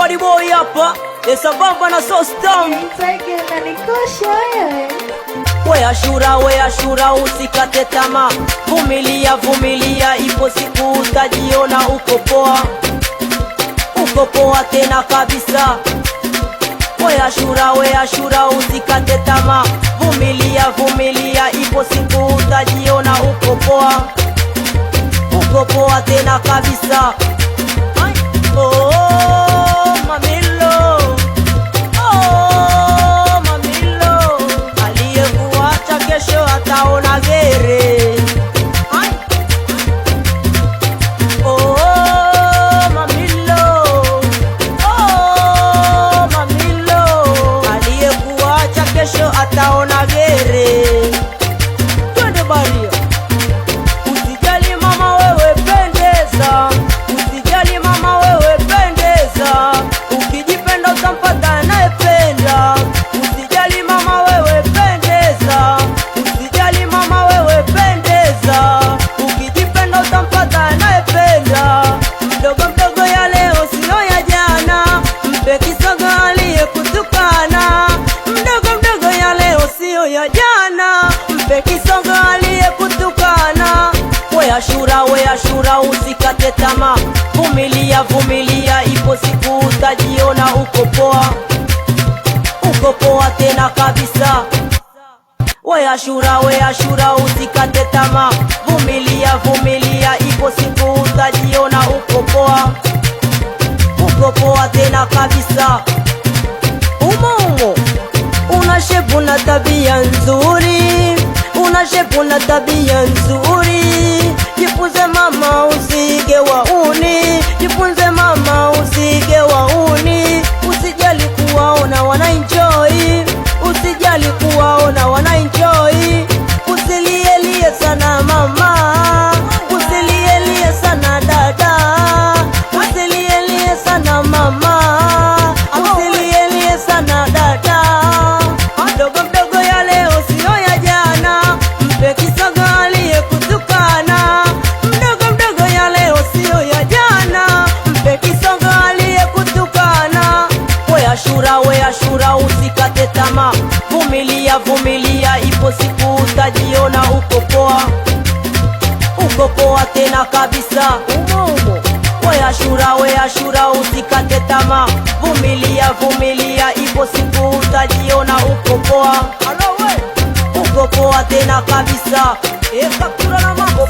Body boy hapa, esa bamba na sauce down. We Ashura usikate tamaa, vumilia, ipo siku utajiona uko poa tena kabisa. We Ashura usikate tamaa, vumilia, ipo siku utajiona uko poa tena kabisa. Oh, mamilo, aliyekuacha kesho ataona gere. Oh, mamilo, aliyekuacha kesho ataona gere. Twende baria. Usijali mama wewe pendeza, usijali mama wewe pendeza, ukijipenda utampata anayependa. Usijali mama wewe pendeza, usijali mama wewe pendeza, ukijipenda utampata anayependa. Mdogo ya leo sio ya jana, mpe kisogo aliyekutukana. Mdogo ya leo sio ya jana, mpe kisogo aliyekutukana. We Ashura usikate tamaa, vumilia, ipo siku utajiona uko poa tena kabisa. We Ashura usikate tamaa, vumilia, ipo siku utajiona uko poa tena kabisa. Umo una shepu na tabia nzuri, una shepu na tabia nzuri. Jifunze mama usige wauni, jifunze mama usige wauni. Usijali kuwaona wana enjoy, usijali kuwaona wana enjoy. Usilielie sana mama, usilielie sana dada, usilielie sana mama, usilielie sana dada. Mdogo ya leo sio ya jana, mpe kisogo aliyekutukana. Mdogo ya leo sio ya jana, mpe kisogo aliyekutukana. We Ashura usikate tamaa, vumilia, ipo siku utajiona uko poa tena kabisa. Umo we Ashura usikate tamaa, vumilia, ipo siku utajiona uko poa tena kabisa. Kaptura na mambo.